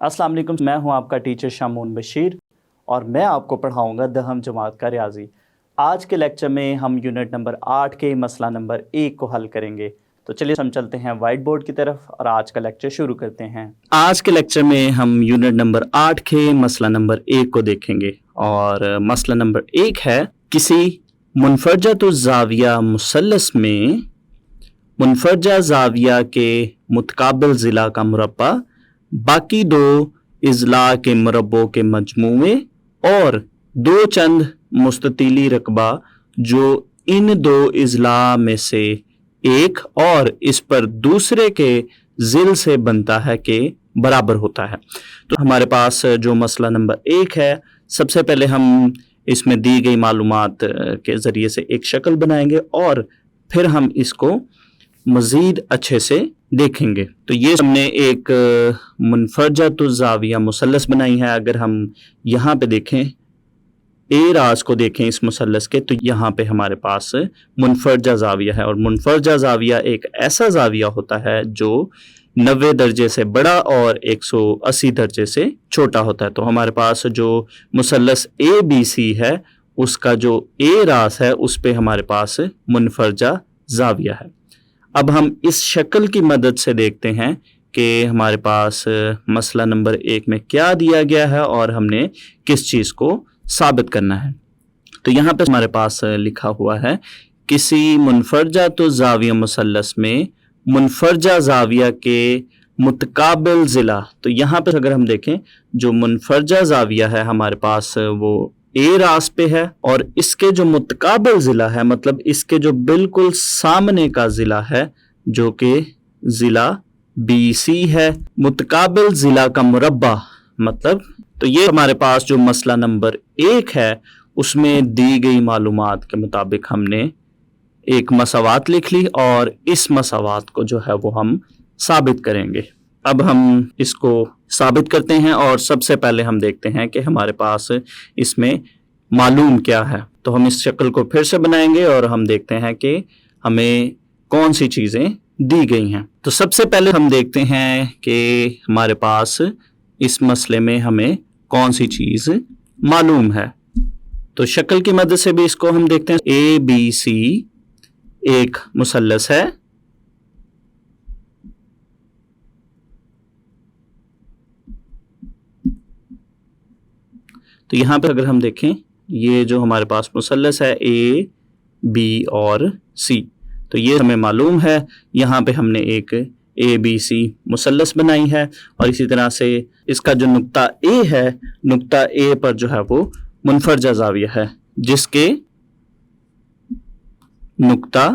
अस्सलाम वालेकुम, मैं हूं आपका टीचर शामून बशीर और मैं आपको पढ़ाऊंगा दहम जमात का रियाजी। आज के लेक्चर में हम यूनिट नंबर 8 के मसला नंबर 1 को हल करेंगे। तो चलिए हम चलते हैं वाइट बोर्ड की तरफ और आज का लेक्चर शुरू करते हैं। आज के लेक्चर में हम यूनिट नंबर 8 के मसला नंबर 1 को देखेंगे और मसला नंबर 1 है किसी मुनफरजतुज़ ज़ाविया मुसल्लस में मुनफरजा ज़ाविया के मुतकाबिल ज़िला का मुरब्बा बाकी दो इज़ला के मुरब्बों के मजमूए और दो चंद मुस्ततीली रकबा जो इन दो इज़ला में से एक और इस पर दूसरे के ज़िल से बनता है के बराबर होता है। तो हमारे पास जो मसला नंबर 1 है, सबसे पहले हम इसमें दी गई मालूमात के ज़रिए से एक शक्ल बनाएंगे और फिर हम इसको मज़ीद अच्छे से देखेंगे। तो ये हमने एक मुनफरजतुज़ ज़ाविया मुसल्लस बनाई है। अगर हम यहाँ पे देखें, ए राज को देखें इस मुसल्लस के, तो यहाँ पे हमारे पास मुनफरजा ज़ाविया है और मुनफरजा ज़ाविया एक ऐसा ज़ाविया होता है जो 90 दर्जे से बड़ा और 180 दर्जे से छोटा होता है। तो हमारे पास जो मुसल्लस ए बी सी है उसका जो ए रास है उस पे हमारे पास मुनफरजा ज़ाविया है। अब हम इस शक्ल की मदद से देखते हैं कि हमारे पास मसला नंबर 1 में क्या दिया गया है और हमने किस चीज़ को साबित करना है। तो यहाँ पे हमारे पास लिखा हुआ है किसी मुनफरजतुज़ ज़ाविया मुसल्लस में मुनफरजा ज़ाविया के मुतकाबिल ज़िला। तो यहाँ पे अगर हम देखें, जो मुनफरजा ज़ाविया है हमारे पास वो ए रास पे है और इसके जो मुतकाबिल ज़िला है, मतलब इसके जो बिल्कुल सामने का ज़िला है जो कि ज़िला बी सी है, मुतकाबिल ज़िला का मुरब्बा मतलब। तो ये हमारे पास जो मसला नंबर 1 है उसमें दी गई मालूमात के मुताबिक हमने एक मसावात लिख ली और इस मसावात को जो है वो हम साबित करेंगे। अब हम इसको साबित करते हैं और सबसे पहले हम देखते हैं कि हमारे पास इसमें मालूम क्या है। तो हम इस शक्ल को फिर से बनाएंगे और हम देखते हैं कि हमें कौन सी चीज़ें दी गई हैं। तो सबसे पहले हम देखते हैं कि हमारे पास इस मसले में हमें कौन सी चीज़ मालूम है। तो शक्ल की मदद से भी इसको हम देखते हैं। ए बी सी एक मुसल्लस है, तो यहाँ पे अगर हम देखें, ये जो हमारे पास मुसल्लस है ए बी और सी, तो ये हमें मालूम है। यहाँ पे हमने एक ए बी सी मुसल्लस बनाई है और इसी तरह से इसका जो नुक्ता ए है, नुक्ता ए पर जो है वो मुनफरजा ज़ाविया है जिसके नुक्ता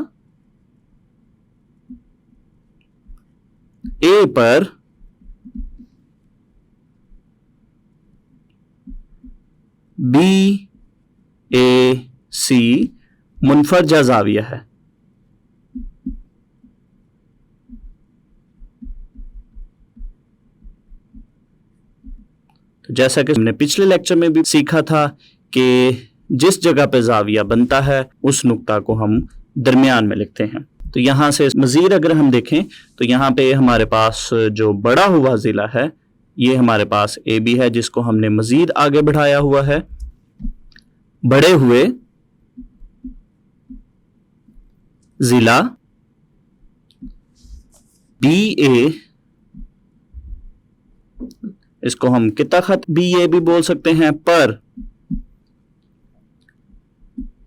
ए पर बी ए सी मुनफरजा ज़ाविया है। तो जैसा कि हमने पिछले लेक्चर में भी सीखा था कि जिस जगह पे ज़ाविया बनता है उस नुक्ता को हम दरमियान में लिखते हैं। तो यहाँ से मज़ीद अगर हम देखें तो यहाँ पे हमारे पास जो बड़ा हुआ ज़िला है ये हमारे पास ए बी है जिसको हमने मज़ीद आगे बढ़ाया हुआ है। बड़े हुए ज़िला बी ए, इसको हम किता खत बी ए भी बोल सकते हैं, पर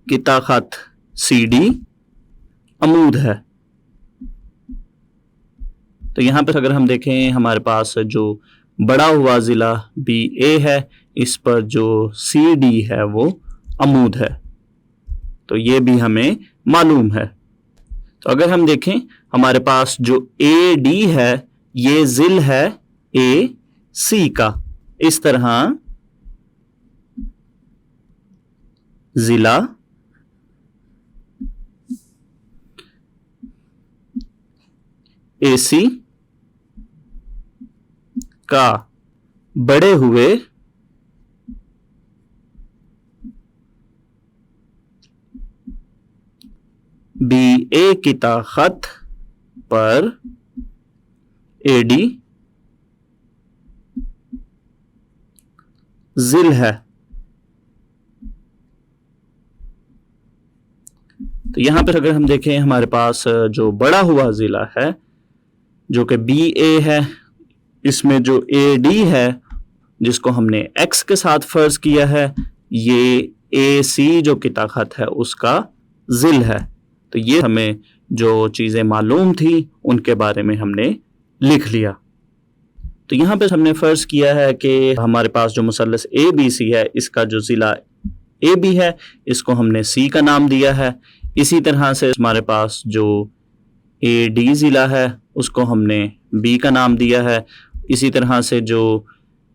किता खत सी डी अमूद है। तो यहाँ पे अगर हम देखें, हमारे पास जो बड़ा हुआ ज़िला बी ए है इस पर जो सी डी है वो अमूद है, तो ये भी हमें मालूम है। तो अगर हम देखें, हमारे पास जो ए डी है ये ज़िल है ए सी का। इस तरह ज़िला ए सी का बड़े हुए बी ए की ताकत पर ए डी ज़िल है। तो यहाँ पर अगर हम देखें हमारे पास जो बड़ा हुआ ज़िला है जो कि BA है, इसमें जो AD है जिसको हमने X के साथ फर्ज किया है, ये AC जो किता खत है उसका ज़िल है। तो ये हमें जो चीज़ें मालूम थी उनके बारे में हमने लिख लिया। तो यहाँ पे हमने फ़र्ज़ किया है कि हमारे पास जो मुसल्लस ABC है इसका जो ज़िला AB है इसको हमने C का नाम दिया है। इसी तरह से हमारे पास जो AD ज़िला है उसको हमने B का नाम दिया है। इसी तरह से जो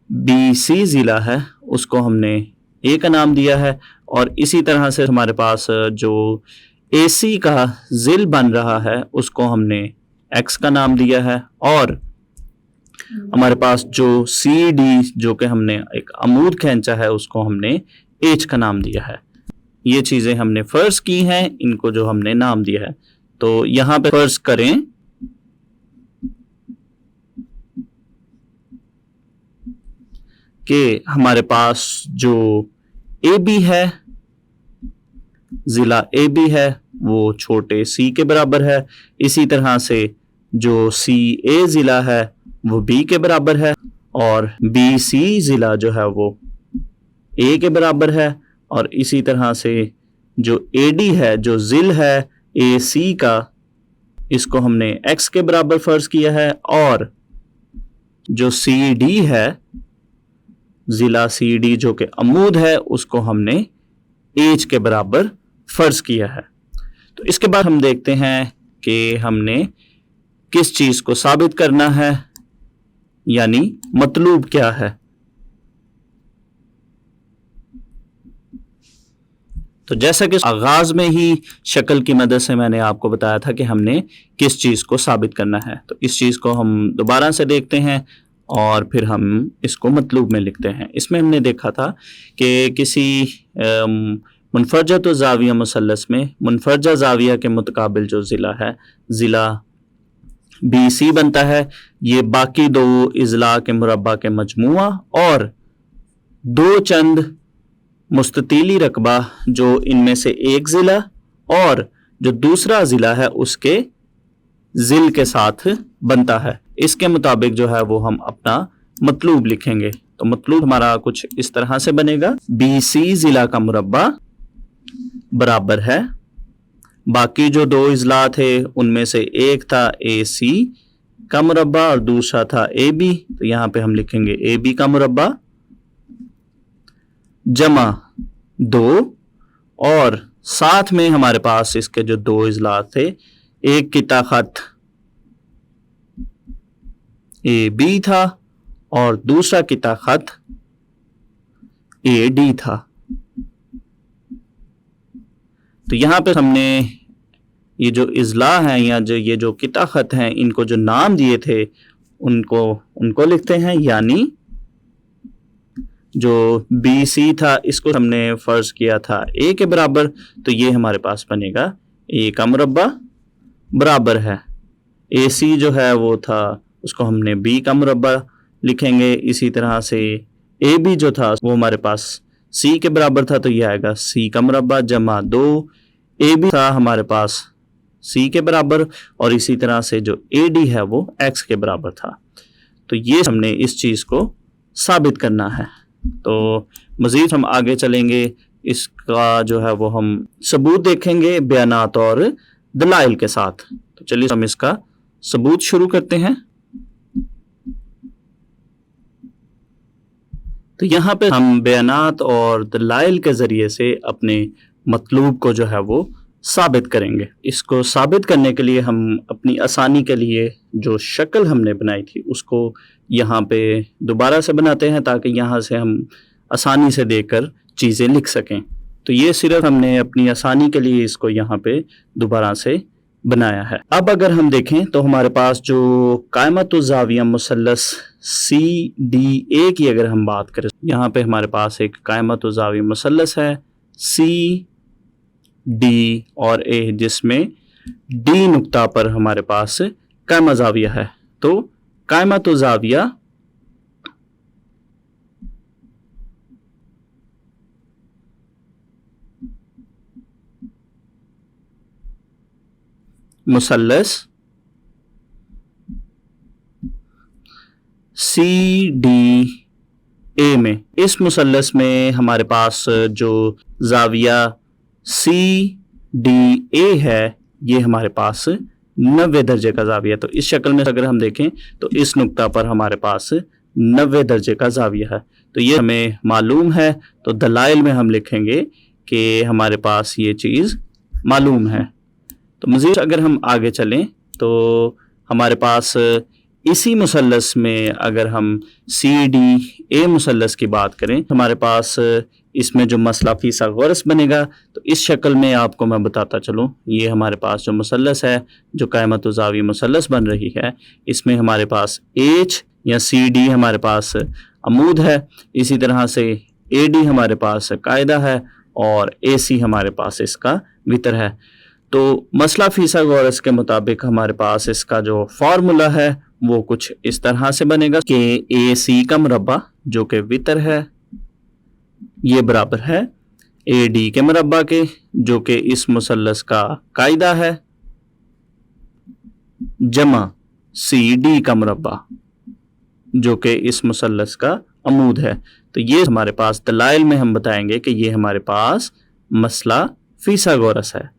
BC ज़िला है उसको हमने A का नाम दिया है। और इसी तरह से हमारे पास जो AC का ज़िल बन रहा है उसको हमने X का नाम दिया है। और हमारे पास जो CD जो कि हमने एक अमूद खींचा है उसको हमने H का नाम दिया है। ये चीज़ें हमने फ़र्ज़ की हैं, इनको जो हमने नाम दिया है। तो यहाँ पे फ़र्ज़ करें कि हमारे पास जो AB है, ज़िला AB है वो छोटे C के बराबर है। इसी तरह से जो CA ज़िला है वो B के बराबर है और BC ज़िला जो है वो A के बराबर है। और इसी तरह से जो AD है, जो ज़िल है AC का, इसको हमने X के बराबर फ़र्ज़ किया है। और जो CD है, ज़िला CD जो कि अमूद है, उसको हमने H के बराबर फ़र्ज़ किया है। तो इसके बाद हम देखते हैं कि हमने किस चीज़ को साबित करना है, यानी मतलूब क्या है। तो जैसा कि आगाज़ में ही शक्ल की मदद से मैंने आपको बताया था कि हमने किस चीज़ को साबित करना है, तो इस चीज़ को हम दोबारा से देखते हैं और फिर हम इसको मतलूब में लिखते हैं। इसमें हमने देखा था कि किसी मुनफरजत ज़ाविया मुसल्लस में मुनफरजा ज़ाविया के मुतकाबिल जो ज़िला है, ज़िला BC बनता है। ये बाकी दो इज़ला के मुरब्बा के मजमुआ और दो चंद मुस्ततीली रकबा जो इनमें से एक ज़िला और जो दूसरा ज़िला है उसके ज़िल के साथ बनता है। इसके मुताबिक जो है वो हम अपना मतलूब लिखेंगे। तो मतलूब हमारा कुछ इस तरह से बनेगा, BC ज़िला का मुरब्बा बराबर है, बाकी जो दो इज़ला थे उनमें से एक था AC का मुरब्बा और दूसरा था AB। तो यहाँ पे हम लिखेंगे AB का मुरब्बा जमा 2 और साथ में हमारे पास इसके जो दो इज़ला थे, एक किता खत AB था और दूसरा किता खत AD था। तो यहाँ पे हमने ये जो इज़ला हैं या जो ये जो किता खत हैं इनको जो नाम दिए थे उनको लिखते हैं। यानी जो BC था इसको हमने फ़र्ज़ किया था A के बराबर, तो ये हमारे पास बनेगा A का मुरब्बा बराबर है AC जो है वो था उसको हमने B का मुरब्बा लिखेंगे। इसी तरह से AB जो था वो हमारे पास C के बराबर था, तो ये आएगा C का मुरब्बा जमा 2। AB था हमारे पास C के बराबर और इसी तरह से जो AD है वो X के बराबर था। तो ये हमने इस चीज़ को साबित करना है। तो मज़ीद हम आगे चलेंगे, इसका जो है वो हम सबूत देखेंगे बयानात और दलाइल के साथ। तो चलिए हम इसका सबूत शुरू करते हैं। तो यहाँ पे हम बयानात और दलाइल के ज़रिए से अपने मतलूब को जो है वो साबित करेंगे। इसको साबित करने के लिए हम अपनी आसानी के लिए जो शक्ल हमने बनाई थी उसको यहाँ पे दोबारा से बनाते हैं ताकि यहाँ से हम आसानी से देखकर चीज़ें लिख सकें। तो ये सिर्फ हमने अपनी आसानी के लिए इसको यहाँ पे दोबारा से बनाया है। अब अगर हम देखें तो हमारे पास जो कायमतुज़ ज़ाविया मुसल्लस CDA की अगर हम बात करें, यहाँ पे हमारे पास एक कायमतुज़ ज़ाविया मुसल्लस है CD और A, जिसमें D नुक्ता पर हमारे पास कायमा ज़ाविया है। तो कायमतुज़ ज़ाविया मुसल्लस CDA में, इस मुसल्लस में हमारे पास जो जाविया CDA है ये हमारे पास 90 दर्जे का जाविया। तो इस शक्ल में अगर हम देखें तो इस नुक्ता पर हमारे पास 90 दर्जे का जाविया है। तो ये हमें मालूम है, तो दलाइल में हम लिखेंगे कि हमारे पास ये चीज़ मालूम है। तो मज़ीद अगर हम आगे चलें तो हमारे पास इसी मुसल्लस में अगर हम CDA मुसल्लस की बात करें तो हमारे पास इसमें जो मसला फिसागोरस बनेगा, तो इस शक्ल में आपको मैं बताता चलूँ। ये हमारे पास जो मुसल्लस है, जो कायमत व ज़ावी मुसल्लस बन रही है, इसमें हमारे पास H या CD हमारे पास अमूद है, इसी तरह से AD हमारे पास कायदा है और AC हमारे पास इसका वितर है। तो मसला फिसागोरस के मुताबिक हमारे पास इसका जो फार्मूला है वो कुछ इस तरह से बनेगा कि AC का मुरब्बा जो कि वितर है ये बराबर है AD के मुरब्बा के जो कि इस मुसल्लस का कायदा है, जमा CD का मुरब्बा जो कि इस मुसल्लस का अमूद है। तो ये हमारे पास दलाइल में हम बताएंगे कि ये हमारे पास मसला फिसागोरस है।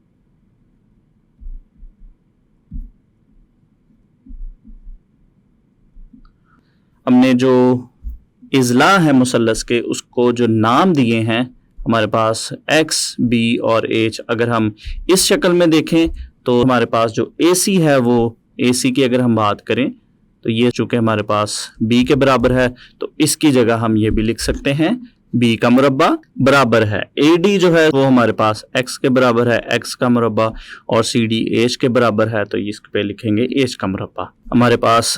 हमने जो इज़ला है मुसल्लस के उसको जो नाम दिए हैं हमारे पास X, B और H, अगर हम इस शक्ल में देखें तो हमारे पास जो AC है वो AC की अगर हम बात करें तो ये चूँकि हमारे पास B के बराबर है तो इसकी जगह हम ये भी लिख सकते हैं B का मुरब्बा बराबर है AD जो है वो हमारे पास X के बराबर है, X का मुरब्बा, और CD H के बराबर है तो इस पे लिखेंगे H का मुरब्बा। हमारे पास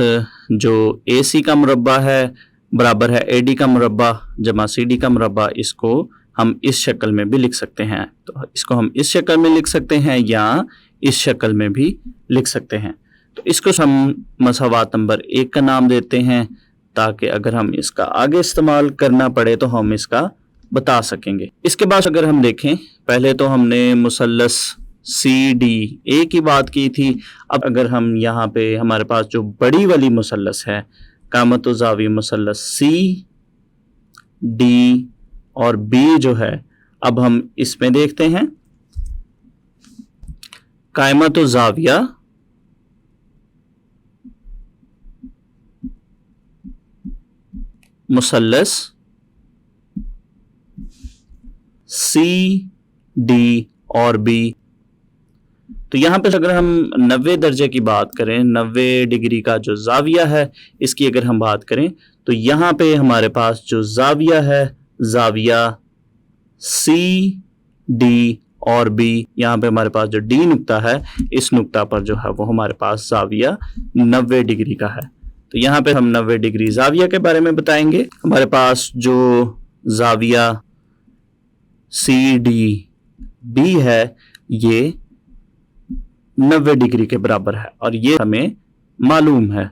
जो AC का मुरब्बा है बराबर है AD का मुरब्बा जमा CD का मुरब्बा, इसको हम इस शक्ल में भी लिख सकते हैं। तो इसको हम इस शक्ल में लिख सकते हैं या इस शक्ल में भी लिख सकते हैं। तो इसको हम मसावात नंबर 1 का नाम देते हैं ताकि अगर हम इसका आगे इस्तेमाल करना पड़े तो हम इसका बता सकेंगे। इसके बाद अगर हम देखें, पहले तो हमने मुसल्लस CDA की बात की थी। अब अगर हम यहाँ पे हमारे पास जो बड़ी वाली मुसल्लस है कामत व ज़ावी मुसल्लस CD और B जो है, अब हम इसमें देखते हैं कायमत व ज़ाविया मुसल्लस CD और B। तो यहाँ पे अगर हम 90 दर्जे की बात करें, 90 डिग्री का जो जाविया है इसकी अगर हम बात करें तो यहाँ पे हमारे पास जो जाविया है, जाविया CD और B, यहाँ पे हमारे पास जो D नुक्ता है इस नुक्ता पर जो है वो हमारे पास जाविया 90 डिग्री का है। तो यहाँ पे हम 90 डिग्री जाविया के बारे में बताएंगे। हमारे पास जो जाविया CDB है ये 90 डिग्री के बराबर है और ये हमें मालूम है।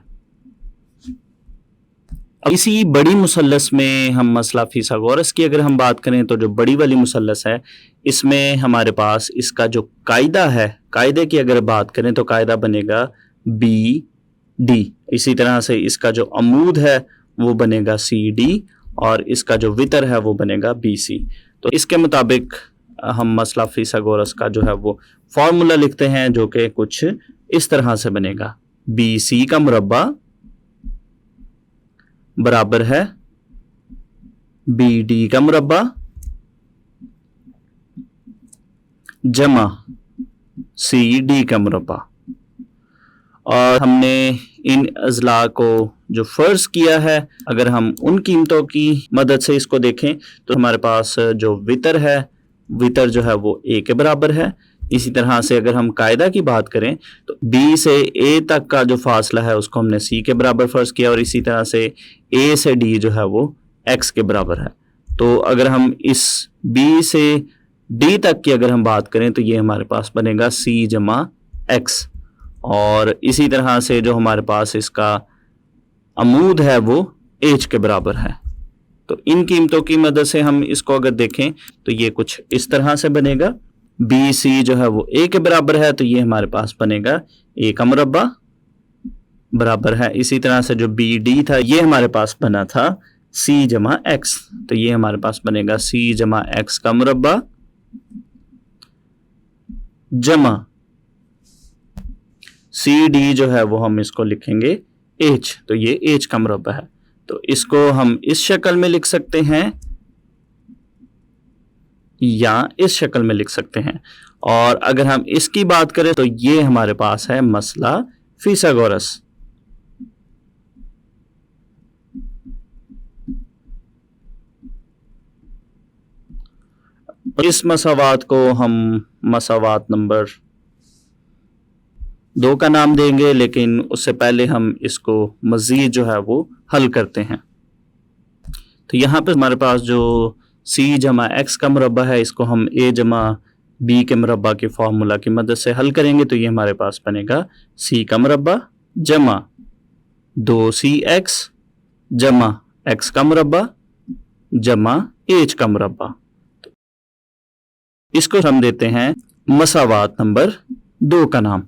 अब इसी बड़ी मुसल्लस में हम मसला फिसागोरस की अगर हम बात करें तो जो बड़ी वाली मुसल्लस है इसमें हमारे पास इसका जो कायदा है, कायदे की अगर बात करें तो कायदा बनेगा BD। इसी तरह से इसका जो अमूद है वो बनेगा CD और इसका जो वितर है वो बनेगा BC। तो इसके मुताबिक हम मसला फिसागोरस का जो है वो फॉर्मूला लिखते हैं जो कि कुछ इस तरह से बनेगा। BC का मुरब्बा बराबर है BD का मुरब्बा जमा CD का मुरब्बा। और हमने इन अज़ला को जो फ़र्ज़ किया है अगर हम उन कीमतों की मदद से इसको देखें तो हमारे पास जो वितर है, वितर जो है वो A के बराबर है। इसी तरह से अगर हम कायदा की बात करें तो B से A तक का जो फासला है उसको हमने C के बराबर फ़र्ज़ किया और इसी तरह से A से D जो है वो X के बराबर है। तो अगर हम इस B से D तक की अगर हम बात करें तो ये हमारे पास बनेगा C जमा X, और इसी तरह से जो हमारे पास इसका अमूद है वो H के बराबर है। तो इन कीमतों की मदद से हम इसको अगर देखें तो ये कुछ इस तरह से बनेगा बी सी जो है वो ए के बराबर है, तो ये हमारे पास बनेगा ए का मुरब्बा बराबर है। इसी तरह से जो बी डी था ये हमारे पास बना था सी जमा एक्स, तो ये हमारे पास बनेगा सी जमा एक्स का मुरब्बा जमा सी डी जो है वो हम इसको लिखेंगे एच, तो ये एच का मुरब्बा है। तो इसको हम इस शक्ल में लिख सकते हैं या इस शक्ल में लिख सकते हैं। और अगर हम इसकी बात करें तो ये हमारे पास है मसला फिसागोरस। इस मसावात को हम मसावात नंबर 2 का नाम देंगे, लेकिन उससे पहले हम इसको मज़ीद जो है वो हल करते हैं। तो यहाँ पे हमारे पास जो सी जमा एक्स का मुरब्बा है इसको हम ए जमा बी के मुरब्बा के फार्मूला की मदद से हल करेंगे। तो ये हमारे पास बनेगा सी का मुरब्बा जमा 2cx जमा एक्स का मुरब्बा जमा एच का मुरब्बा। इसको हम देते हैं मसावात नंबर 2 का नाम।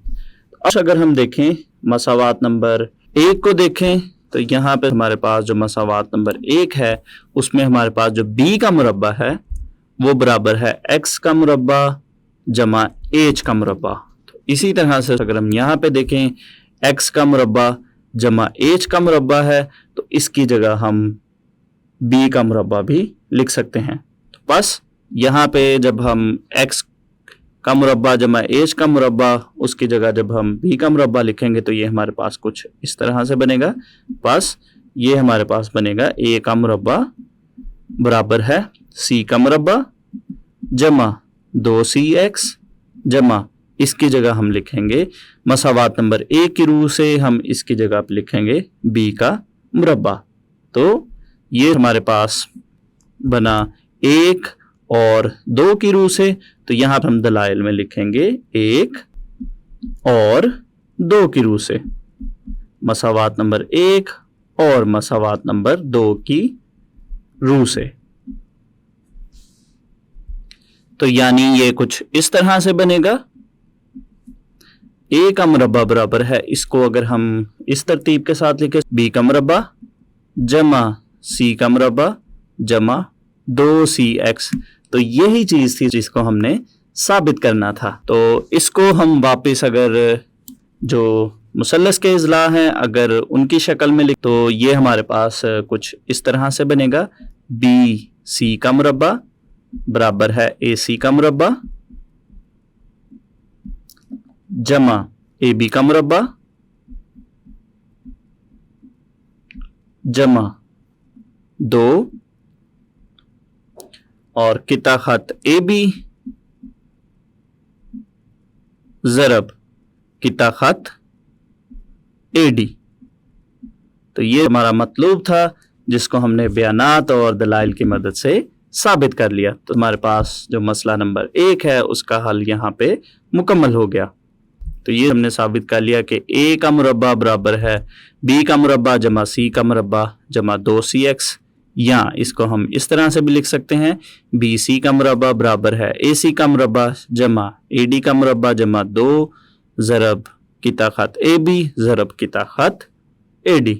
अब अगर हम देखें मसावात नंबर 1 को देखें तो यहाँ पे हमारे पास जो मसावात नंबर 1 है उसमें हमारे पास जो b का मुरब्बा है वो बराबर है x का मुरब्बा जमा h का मुरब्बा। तो इसी तरह से अगर हम यहाँ पे देखें x का मुरब्बा जमा h का मुरब्बा है तो इसकी जगह हम b का मुरब्बा भी लिख सकते हैं। तो बस यहाँ पे जब हम x का मुरब्बा जमा h का मुरब्बा उसकी जगह जब हम b का मुरब्बा लिखेंगे तो ये हमारे पास कुछ इस तरह से बनेगा। बस ये हमारे पास बनेगा a का मुरब्बा बराबर है c का मुरब्बा जमा 2cx जमा इसकी जगह हम लिखेंगे मसावात नंबर 1 की रूह से हम इसकी जगह पे लिखेंगे b का मुरब्बा। तो ये हमारे पास बना 1 और 2 की रूह से। तो यहाँ पर हम दलाइल में लिखेंगे 1 और 2 की रूह से मसावात नंबर 1 और मसावात नंबर 2 की रूह से। तो यानी ये कुछ इस तरह से बनेगा। a का मुरब्बा बराबर है, इसको अगर हम इस तरतीब के साथ लिखें b का मुरब्बा जमा c का मुरब्बा जमा 2cx। तो यही चीज थी जिसको हमने साबित करना था। तो इसको हम वापस अगर जो मुसल्लस के इज़ला हैं अगर उनकी शक्ल में लिख तो ये हमारे पास कुछ इस तरह से बनेगा बी सी का मुरब्बा बराबर है ए सी का मुरब्बा जमा ए बी का मुरब्बा जमा 2 और किता खत ए बी ज़रब किता खत ए डी। तो ये हमारा मतलूब था जिसको हमने बयानात और दलाइल की मदद से साबित कर लिया। तो हमारे पास जो मसला नंबर 1 है उसका हल यहाँ पे मुकम्मल हो गया। तो ये हमने साबित कर लिया कि a का मुरब्बा बराबर है b का मुरब्बा जमा c का मुरब्बा जमा 2cx, या इसको हम इस तरह से भी लिख सकते हैं bc का मुरब्बा बराबर है ac का मुरब्बा जमा ad का मुरब्बा जमा 2 ज़रब किता खत ab ज़रब किता खत ad।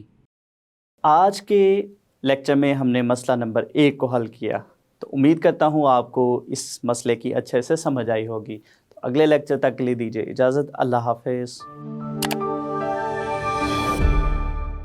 आज के लेक्चर में हमने मसला नंबर 1 को हल किया। तो उम्मीद करता हूँ आपको इस मसले की अच्छे से समझ आई होगी। तो अगले लेक्चर तक के लिए दीजिए इजाज़त। अल्लाह हाफ़िज़।